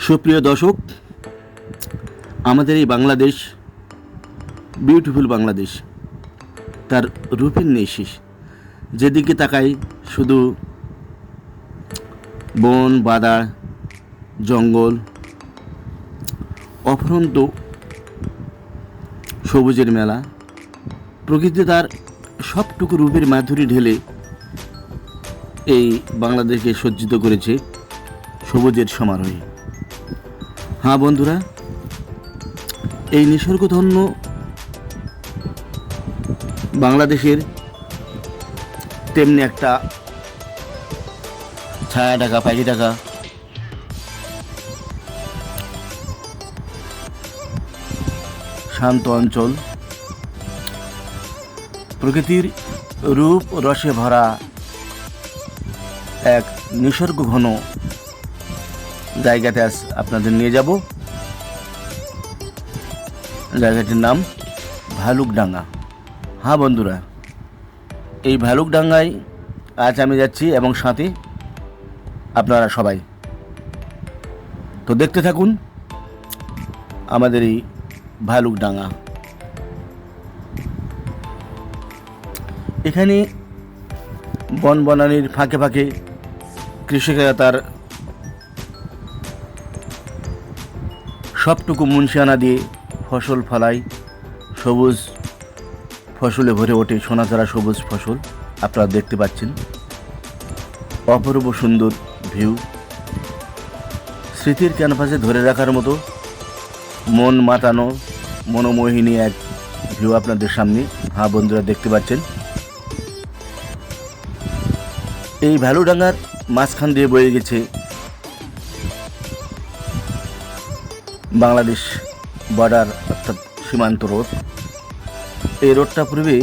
সুপ্রিয় দর্শক, আমাদের এই বাংলাদেশ, বিউটিফুল বাংলাদেশ, তার রূপের নেই শেষ। যেদিকে তাকাই শুধু বন, বাদা, জঙ্গল, অফুরন্ত সবুজের মেলা। প্রকৃতি তার সবটুকু রূপের মাধুরী ঢেলে এই বাংলাদেশকে সজ্জিত করেছে সবুজের সমারোহে। হ্যাঁ বন্ধুরা, এই নিসর্গধন্য বাংলাদেশের তেমনি একটা ছায়া ঢাকা, পাখি ঢাকা শান্ত অঞ্চল, প্রকৃতির রূপ রসে ভরা এক নিসর্গ ঘন জায়গাতে আজ আপনাদের নিয়ে যাব। জায়গাটির নাম ভালুকডাঙ্গা। হ্যাঁ বন্ধুরা, এই ভালুকডাঙ্গায় আজ আমি যাচ্ছি এবং সাথে আপনারা সবাই। তো দেখতে থাকুন আমাদের এই ভালুকডাঙ্গা। এখানে বন বনানীর ফাঁকে ফাঁকে কৃষকেরা তার সবটুকু মুন্সিয়ানা দিয়ে ফসল ফলায়। সবুজ ফসলে ভরে ওঠে সোনাঝরা সবুজ ফসল। আপনারা দেখতে পাচ্ছেন অপূর্ব সুন্দর ভিউ, স্মৃতির ক্যানভাসে ধরে রাখার মতো মন মাতানো মনোমোহিনী এক ভিউ আপনাদের সামনে। হ্যাঁ বন্ধুরা, দেখতে পাচ্ছেন এই ভালুকডাঙ্গার মাঝখান দিয়ে বয়ে গেছে বাংলাদেশ বর্ডার অর্থাৎ সীমান্ত রোড। এই রোডটা পূর্বে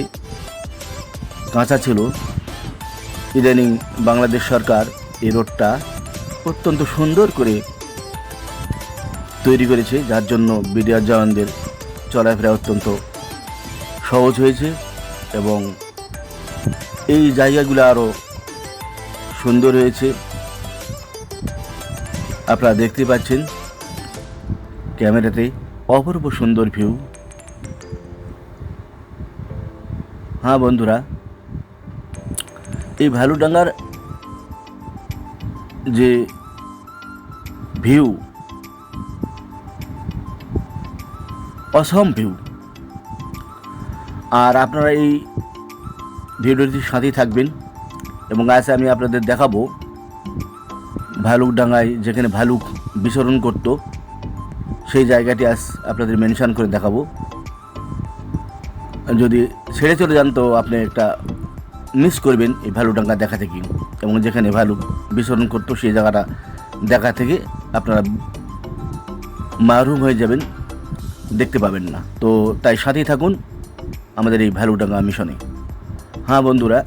কাঁচা ছিল, ইদানিং বাংলাদেশ সরকার এই রোডটা অত্যন্ত সুন্দর করে তৈরি করেছে, যার জন্য বিডিআর জওয়ানদের চলাফেরা অত্যন্ত সহজ হয়েছে এবং এই জায়গাগুলো আরও সুন্দর হয়েছে। আপনারা দেখতে পাচ্ছেন ক্যামেরাতে অপূর্ব সুন্দর ভিউ। হ্যাঁ বন্ধুরা, এই ভালুকডাঙ্গার যে ভিউ, অসম ভিউ। আর আপনারা এই ভিডিওটির সাথেই থাকবেন এবং আজ আমি আপনাদের দেখাবো ভালুকডাঙ্গায় যেখানে ভালুক বিচরণ করত সেই জায়গাটি আজ আপনাদের মেনশন করে দেখাবো। যদি ছেড়ে চলে যান তো আপনি একটা মিস করবেন এই ভালুকডাঙ্গা দেখা থেকে, এবং যেখানে ভালুক বিচরণ করতো সেই জায়গাটা দেখা থেকে আপনারা মাহরুম হয়ে যাবেন, দেখতে পাবেন না। তো তাই সাথেই থাকুন আমাদের এই ভালুকডাঙ্গা মিশনে। হ্যাঁ বন্ধুরা,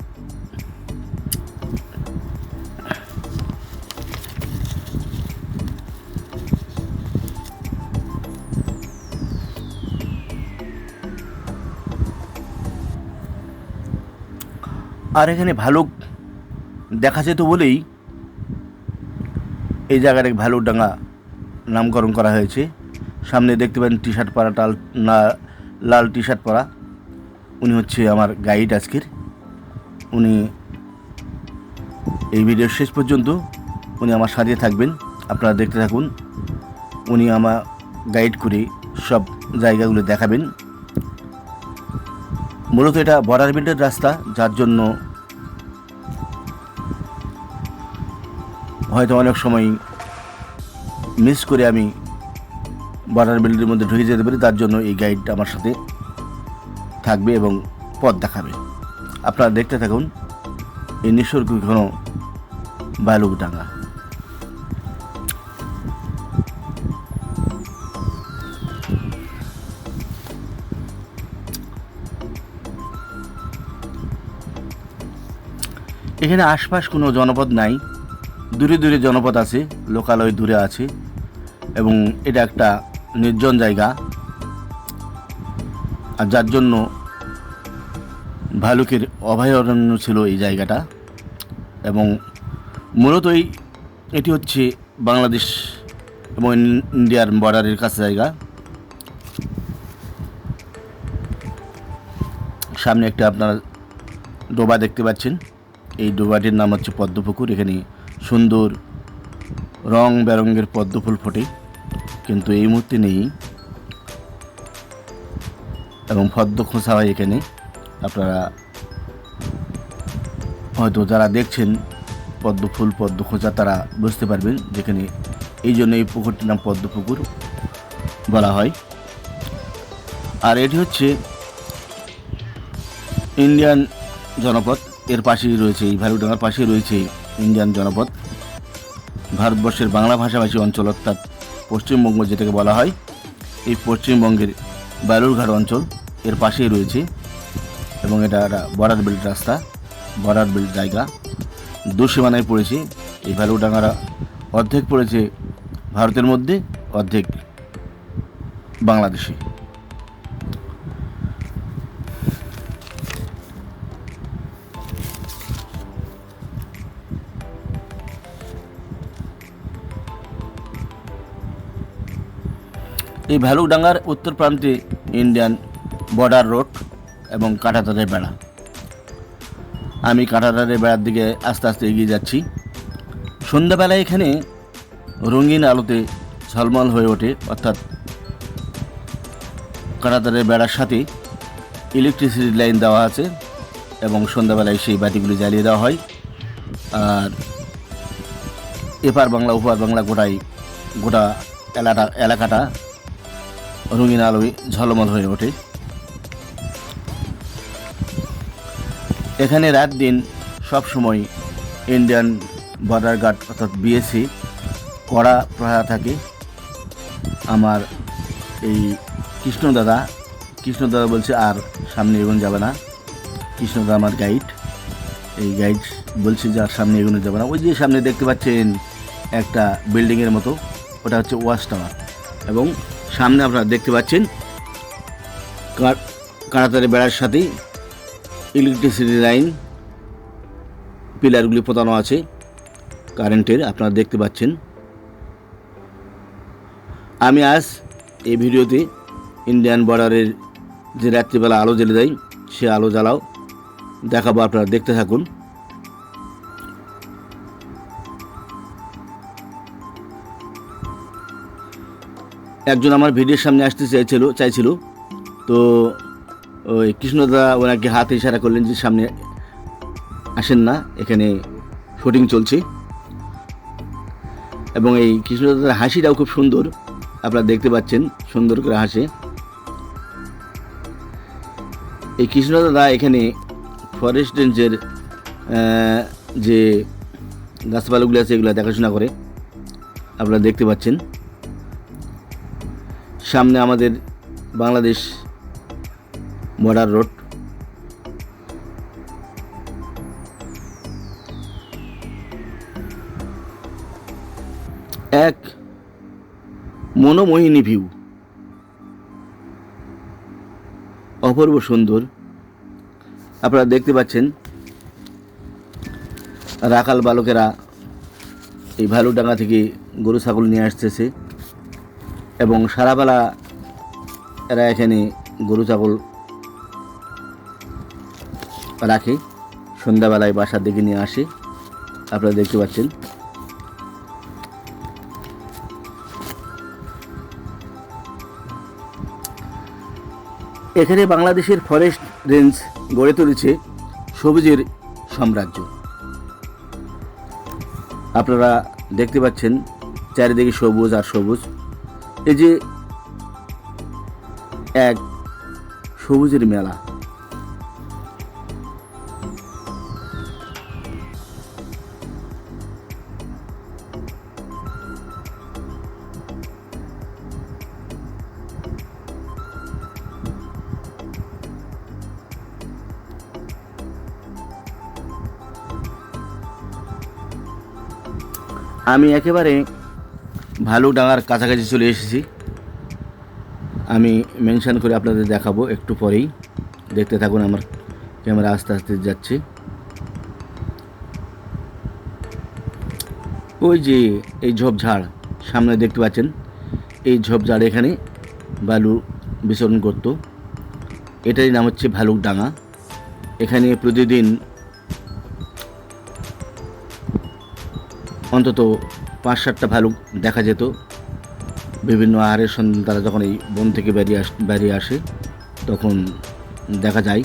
আর এখানে ভালুক দেখা যেত বলেই এই জায়গাটাকে ভালুকডাঙ্গা নামকরণ করা হয়েছে। সামনে দেখতে পারেন টি শার্ট পরা, লাল টি শার্ট পরা, উনি হচ্ছে আমার গাইড আজকের। উনি এই ভিডিওর শেষ পর্যন্ত উনি আমার সাথে থাকবেন, আপনারা দেখতে থাকুন। উনি আমার গাইড করে সব জায়গাগুলো দেখাবেন। মূলত এটা বর্ডার বেল্টের রাস্তা, যার জন্য হয়তো অনেক সময় মিস করে আমি বর্ডার বেল্টের মধ্যে ঢুকে যেতে পারি, তার জন্য এই গাইড আমার সাথে থাকবে এবং পথ দেখাবে। আপনারা দেখতে থাকুন এই নিসর্গ ঘন ভালুকডাঙ্গা। এখানে আশপাশ কোনো জনপদ নাই, দূরে দূরে জনপদ আছে, লোকালয় দূরে আছে এবং এটা একটা নির্জন জায়গা, আর যার জন্য ভালুকের অভয়ারণ্য ছিল এই জায়গাটা। এবং মূলত এটি হচ্ছে বাংলাদেশ এবং ইন্ডিয়ার বর্ডারের কাছে জায়গা। সামনে একটা আপনার ডোবা দেখতে পাচ্ছেন, এই ডোবাটির নাম হচ্ছে পদ্মপুকুর। এখানে সুন্দর রং বেরঙের পদ্ম ফুল ফোটে, কিন্তু এই মুহূর্তে নেই, এবং পদ্ম খোঁচা হয় এখানে। আপনারা হয়তো যারা দেখছেন পদ্ম ফুল পদ্ম খোঁচা তারা বুঝতে পারবেন, যেখানে এই জন্য এই পুকুরটির নাম পদ্মপুকুর বলা হয়। আর এটি হচ্ছে ইন্ডিয়ান জনপদ, এর পাশেই রয়েছে, এই ভালুকডাঙ্গার পাশেই রয়েছে ইন্ডিয়ান জনপদ। ভারতবর্ষের বাংলা ভাষাভাষী অঞ্চল, অর্থাৎ পশ্চিমবঙ্গ যেটাকে বলা হয়, এই পশ্চিমবঙ্গের বালুরঘাট অঞ্চল এর পাশেই রয়েছে, এবং এটা একটা বর্ডার বেল্ট রাস্তা, বর্ডার বেল্ট জায়গা। দু সীমানায় পড়েছে এই ভালুকডাঙ্গারা, অর্ধেক পড়েছে ভারতের মধ্যে, অর্ধেক বাংলাদেশে। এই ভালুকডাঙ্গার উত্তর প্রান্তে ইন্ডিয়ান বর্ডার রোড এবং কাঁটাতারের বেড়া। আমি কাঁটাতারের বেড়ার দিকে আস্তে আস্তে এগিয়ে যাচ্ছি। সন্ধ্যাবেলায় এখানে রঙিন আলোতে ঝলমল হয়ে ওঠে, অর্থাৎ কাঁটাতারের বেড়ার সাথে ইলেকট্রিসিটি লাইন দেওয়া আছে, এবং সন্ধ্যাবেলায় সেই বাতিগুলি জ্বালিয়ে দেওয়া হয়। আর এপার বাংলা ওপার বাংলা গোটা এলাকাটা রঙিন আলোয় ঝলমল হয়ে ওঠে। এখানে রাত দিন সবসময় ইন্ডিয়ান বর্ডার গার্ড অর্থাৎ বিএসএফ কড়া প্রহারা থাকে। আমার এই কৃষ্ণদাদা বলছে আর সামনে এগোনো যাবে না। কৃষ্ণদাদা আমার গাইড, এই গাইড বলছে যে আর সামনে এগোনো যাবে না। ওই যে সামনে দেখতে পাচ্ছেন একটা বিল্ডিংয়ের মতো, ওটা হচ্ছে ওয়াচ টাওয়ার, এবং সামনে আপনারা দেখতে পাচ্ছেন কাঁটাতারের বেড়ার সাথে ইলেকট্রিসিটি লাইন, পিলারগুলি পোতানো আছে কারেন্টের, আপনারা দেখতে পাচ্ছেন। আমি আজ এই ভিডিওতে ইন্ডিয়ান বর্ডারের যে রাত্রিবেলা আলো জ্বেলে দেয় সে আলো জ্বালাও দেখাবো, আপনারা দেখতে থাকুন। একজন আমার ভিডিওর সামনে আসতে চাইছিল, তো ওই কৃষ্ণদা ওনাকে হাত ইশারা করলেন যে সামনে আসেন না, এখানে শুটিং চলছে। এবং এই কৃষ্ণদাদার হাসিটাও খুব সুন্দর, আপনারা দেখতে পাচ্ছেন, সুন্দর করে হাসে। এই কৃষ্ণদাদা এখানে ফরেস্ট রেঞ্জের যে গাছপালাগুলো আছে এগুলো দেখাশোনা করে, আপনারা দেখতে পাচ্ছেন। সামনে আমাদের বাংলাদেশ বর্ডার রোড। এক মনোমোহিনী ভিউ, অপূর্ব সুন্দর। আপনারা দেখতে পাচ্ছেন রাখাল বালকেরা এই ভালুকডাঙ্গা থেকে গরু ছাগল নিয়ে আসতেছে, এবং সারাবেলা এরা এখানে গরু ছাগল রাখে, সন্ধ্যাবেলায় বাসার দিকে নিয়ে আসে, আপনারা দেখতে পাচ্ছেন। এখানে বাংলাদেশের ফরেস্ট রেঞ্জ গড়ে তুলেছে সবুজের সাম্রাজ্য। আপনারা দেখতে পাচ্ছেন চারিদিকে সবুজ আর সবুজ। এই যে এক সবুজের মেলা। আমি একেবারে ভালুকডাঙ্গার কাছাকাছি চলে এসেছি। আমি মেনশন করে আপনাদের দেখাবো একটু পরেই, দেখতে থাকুন। আমার ক্যামেরা আস্তে আস্তে যাচ্ছে। ওই যে এই ঝোপঝাড়, সামনে দেখতে পাচ্ছেন এই ঝোপঝাড় এখানে বালু বিচরণ করত। এটারই নাম হচ্ছে ভালুক ডাঙ্গা। এখানে প্রতিদিন অন্তত 5-7টা ভালুক দেখা যেত। বিভিন্ন আহারের সন্ধান তারা যখন এই বন থেকে বেরিয়ে আসে তখন দেখা যায়।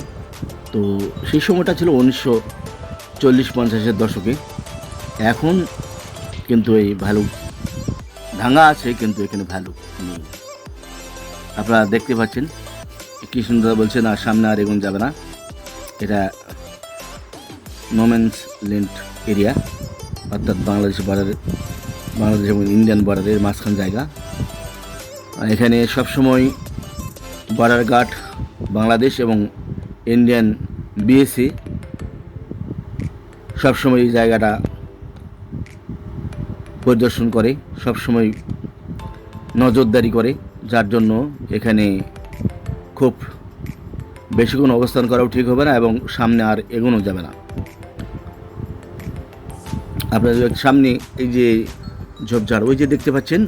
তো সেই সময়টা ছিল 1940-50-এর দশকে। এখন কিন্তু এই ভালুক ডাঙ্গা আছে, কিন্তু এখানে ভালুক নেই। আপনারা দেখতে পাচ্ছেন কি সুন্দর বলছে না, সামনে আর এগোনো যাবে না। এটা নোম্যান্স ল্যান্ড এরিয়া, অর্থাৎ বাংলাদেশ এবং ইন্ডিয়ান বর্ডারের মাঝখান জায়গা। এখানে সবসময় বর্ডার গার্ড বাংলাদেশ এবং ইন্ডিয়ান বিএসএ সবসময় এই জায়গাটা পরিদর্শন করে, সবসময় নজরদারি করে, যার জন্য এখানে খুব বেশিক্ষণ অবস্থান করাও ঠিক হবে না এবং সামনে আর এগোনো যাবে না। আপনাদের সামনে এই যে ঝোপঝাড় ওই যে দেখতে পাচ্ছেন,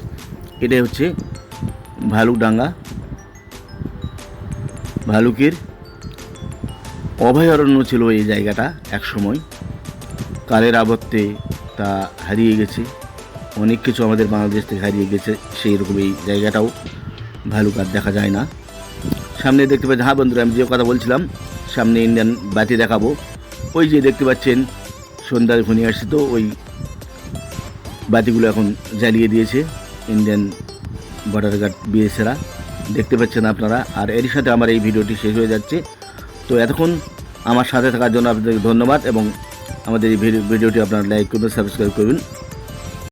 এটাই হচ্ছে ভালুক ডাঙ্গা। ভালুকের অভয়ারণ্য ছিল এই জায়গাটা এক সময়। কালের আবর্তে তা হারিয়ে গেছে, অনেক কিছু আমাদের বাংলাদেশ থেকে হারিয়ে গেছে। সেই রকম এই জায়গাটাও ভালুক আর দেখা যায় না। সামনে দেখতে পাচ্ছেন, হ্যাঁ বন্ধুরা, আমি যে কথা বলছিলাম, সামনে ইন্ডিয়ান বাতি দেখাবো। ওই যে দেখতে পাচ্ছেন সন্ধ্যার ঘনিয়ে আসছে, তো ওই বাতিগুলো এখন জ্বালিয়ে দিয়েছে ইন্ডিয়ান বর্ডার গার্ড বিএসএরা, দেখতে পাচ্ছেন আপনারা। আর এর সাথে আমার এই ভিডিওটি শেষ হয়ে যাচ্ছে। তো এতক্ষণ আমার সাথে থাকার জন্য আপনাদেরকে ধন্যবাদ এবং আমাদের এই ভিডিওটি আপনারা লাইক করবেন, সাবস্ক্রাইব করবেন।